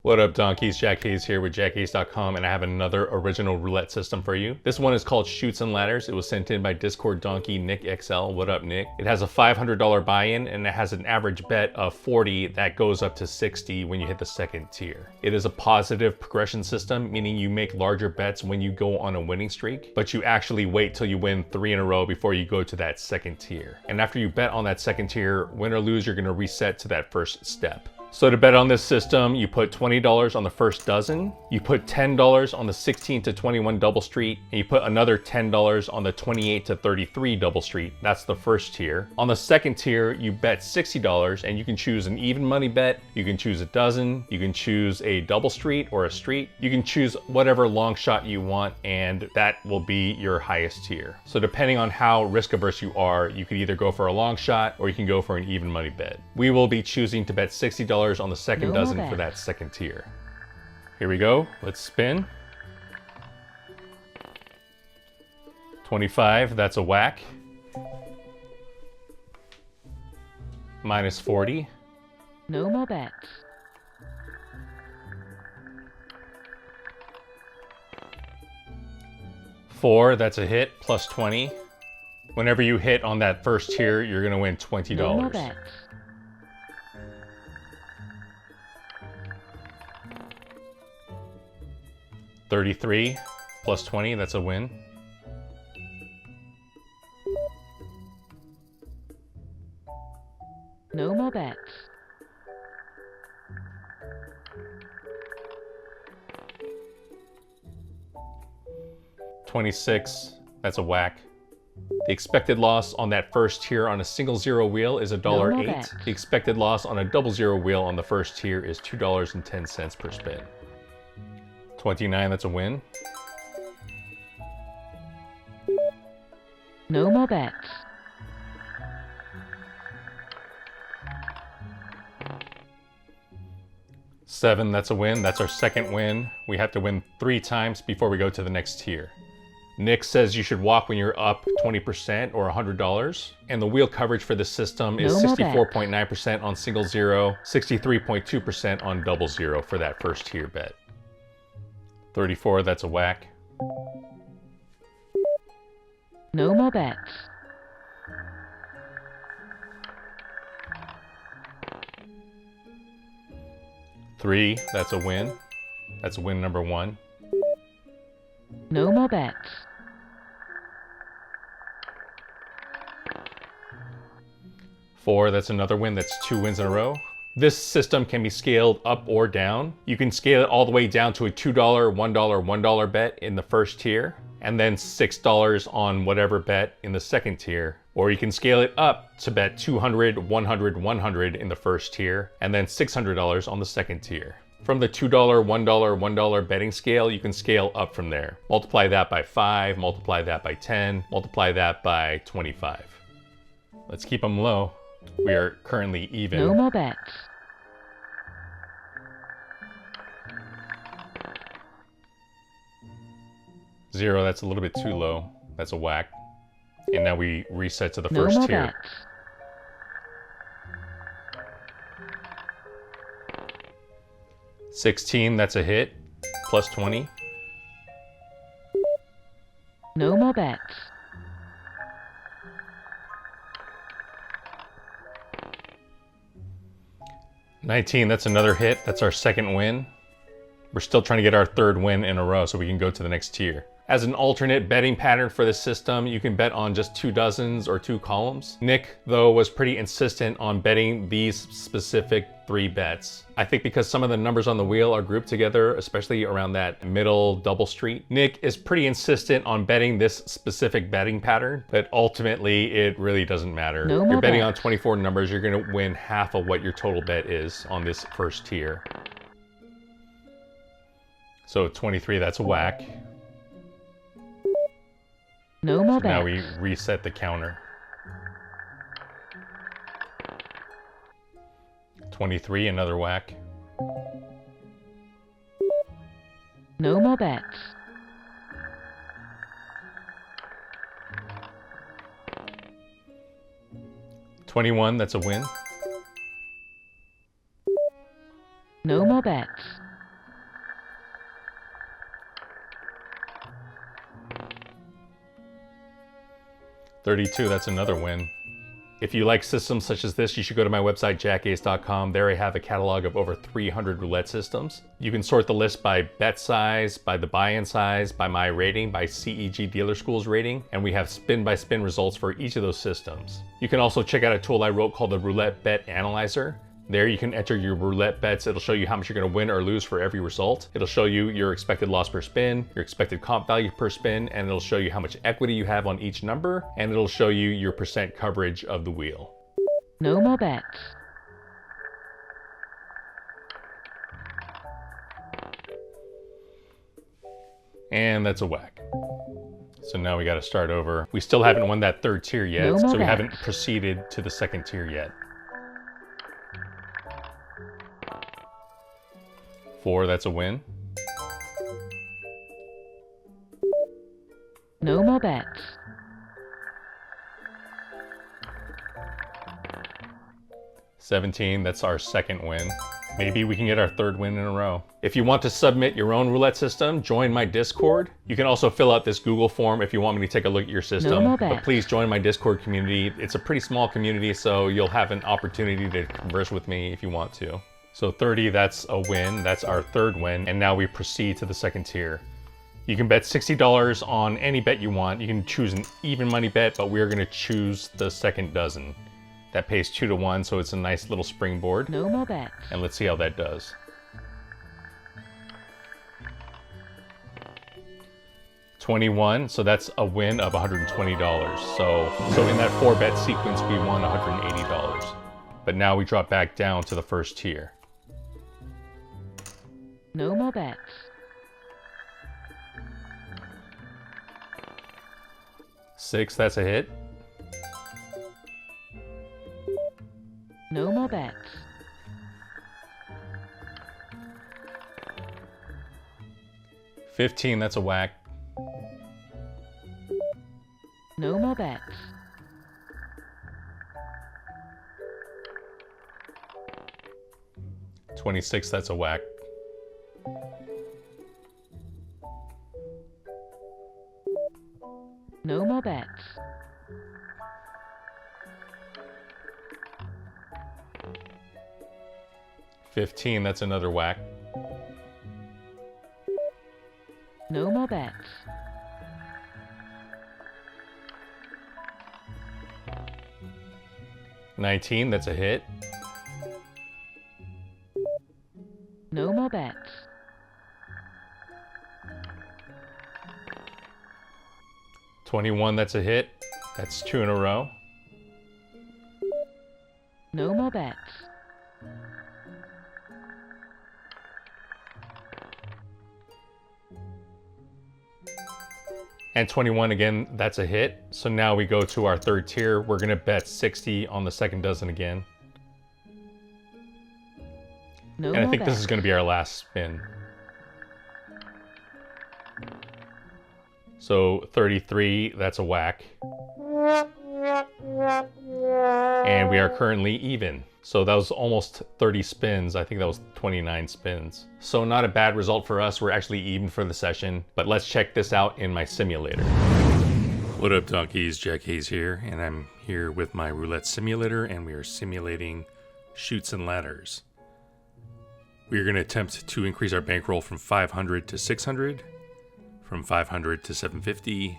What up, donkeys? JackAce here with JackAce.com, and I have another original roulette system for you. This one is called CHUTES and Ladders. It was sent in by Discord donkey Nick XL. What up, Nick? It has a $500 buy-in, and it has an average bet of 40 that goes up to 60 when you hit the second tier. It is a positive progression system, meaning you make larger bets when you go on a winning streak, but you actually wait till you win 3 in a row before you go to that second tier. And after you bet on that second tier, win or lose, you're going to reset to that first step. So to bet on this system, you put $20 on the first dozen, you put $10 on the 16 to 21 double street, and you put another $10 on the 28 to 33 double street. That's the first tier. On the second tier, you bet $60, and you can choose an even money bet, you can choose a dozen, you can choose a double street or a street, you can choose whatever long shot you want, and that will be your highest tier. So depending on how risk averse you are, you could either go for a long shot or you can go for an even money bet. We will be choosing to bet $60 on the second dozen for that second tier. Here we go. Let's spin. 25, that's a whack. Minus 40. No more bets. Four, that's a hit, plus 20. Whenever you hit on that first tier, you're gonna win $20. No more bets. 33 plus 20, that's a win. No more bets. $26, that's a whack. The expected loss on that first tier on a single zero wheel is $1.08. The expected loss on a double zero wheel on the first tier is $2.10 per spin. 29, that's a win. No more bets. Seven, that's a win. That's our second win. We have to win 3 times before we go to the next tier. Nick says you should walk when you're up 20% or $100. And the wheel coverage for this system is 64.9% on single zero, 63.2% on double zero for that first tier bet. 34, that's a whack. No more bets. Three, that's a win. That's win number 1. No more bets. 4, that's another win. That's 2 wins in a row. This system can be scaled up or down. You can scale it all the way down to a $2, $1, $1 bet in the first tier, and then $6 on whatever bet in the second tier. Or you can scale it up to bet $200, $100, $100 in the first tier, and then $600 on the second tier. From the $2, $1, $1 betting scale, you can scale up from there. Multiply that by 5, multiply that by 10, multiply that by 25. Let's keep them low. We are currently even. No more bets. Zero, that's a little bit too low. That's a whack. And now we reset to the No first more tier. bets. $16, that's a hit. Plus 20. No more bets. $19, that's another hit. That's our second win. We're still trying to get our 3rd win in a row so we can go to the next tier. As an alternate betting pattern for this system, you can bet on just 2 dozens or 2 columns. Nick, though, was pretty insistent on betting these specific 3 bets. I think because some of the numbers on the wheel are grouped together, especially around that middle double street. Nick is pretty insistent on betting this specific betting pattern, but ultimately it really doesn't matter. No more You're betting on bets. 24 numbers, you're gonna win half of what your total bet is on this first tier. So 23, that's a whack. No more So now bets. we reset the counter. 23, another whack. No more bets. 21, that's a win. No more bets. 32, that's another win. If you like systems such as this, you should go to my website, JackAce.com. There I have a catalog of over 300 roulette systems. You can sort the list by bet size, by the buy-in size, by my rating, by CEG Dealer School's rating, and we have spin-by-spin results for each of those systems. You can also check out a tool I wrote called the Roulette Bet Analyzer. There you can enter your roulette bets. It'll show you how much you're going to win or lose for every result. It'll show you your expected loss per spin, your expected comp value per spin, and it'll show you how much equity you have on each number, and it'll show you your percent coverage of the wheel. No more bets. And that's a whack. So now we got to start over. We still haven't won that third tier yet, No more so we bets. haven't proceeded to the second tier yet. 4, that's a win. No more bets. 17, that's our second win. Maybe we can get our third win in a row. If you want to submit your own roulette system, join my Discord. You can also fill out this Google form if you want me to take a look at your system. more But bets. please join my Discord community. It's a pretty small community, so you'll have an opportunity to converse with me if you want to. So 30, that's a win. That's our third win. And now we proceed to the second tier. You can bet $60 on any bet you want. You can choose an even money bet, but we're gonna choose the second dozen. That pays 2 to 1, so it's a nice little springboard. No more bets. And let's see how that does. 21, so that's a win of $120. So in that 4-bet sequence, we won $180. But now we drop back down to the first tier. No more bets. 6, that's a hit. No more bets. 15, that's a whack. No more bets. 26, that's a whack. 15, that's another whack. No more bets. 19, that's a hit. No more bets. 21, that's a hit. That's 2 in a row. No more bets. 21 again, that's a hit. So now we go to our third tier. We're gonna bet 60 on the second dozen again. No And I more think this bets. is gonna be our last spin. So 33, that's a whack. And we are currently even. So that was almost 30 spins. I think that was 29 spins. So not a bad result for us. We're actually even for the session, but let's check this out in my simulator. What up, donkeys? Jack Haze here, and I'm here with my roulette simulator, and we are simulating Chutes and Ladders. We are going to attempt to increase our bankroll from 500 to 600, from 500 to 750,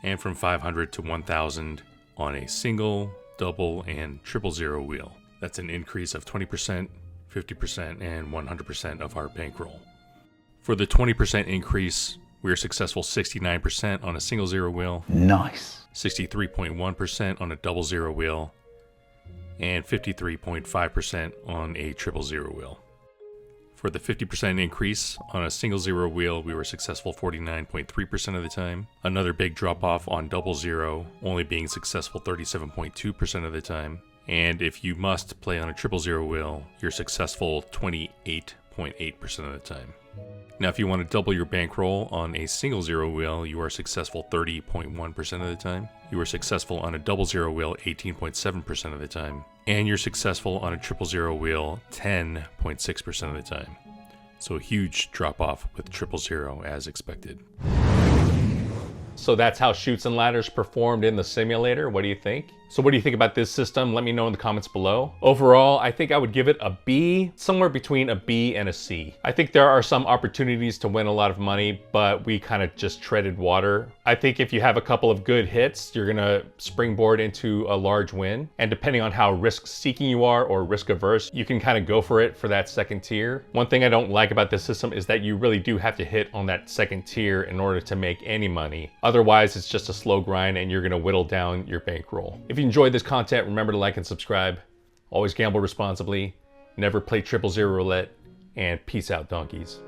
and from 500 to 1000 on a single, double, and triple zero wheel. That's an increase of 20%, 50%, and 100% of our bankroll. For the 20% increase, we are successful 69% on a single zero wheel, Nice. 63.1% on a double zero wheel, and 53.5% on a triple zero wheel. For the 50% increase on a single zero wheel, we were successful 49.3% of the time. Another big drop off on double zero, only being successful 37.2% of the time. And if you must play on a triple zero wheel, you're successful 28.8% of the time. Now, if you want to double your bankroll on a single zero wheel, you are successful 30.1% of the time. You are successful on a double zero wheel 18.7% of the time. And you're successful on a triple zero wheel 10.6% of the time. So a huge drop off with triple zero as expected. So that's how Chutes and Ladders performed in the simulator. What do you think? So what do you think about this system? Let me know in the comments below. Overall, I think I would give it a B, somewhere between a B and a C. I think there are some opportunities to win a lot of money, but we kind of just treaded water. I think if you have a couple of good hits, you're gonna springboard into a large win. And depending on how risk-seeking you are or risk-averse, you can kind of go for it for that second tier. One thing I don't like about this system is that you really do have to hit on that second tier in order to make any money. Otherwise, it's just a slow grind and you're gonna whittle down your bankroll. If you enjoyed this content, remember to like and subscribe. Always gamble responsibly, never play 000 roulette, and peace out, donkeys.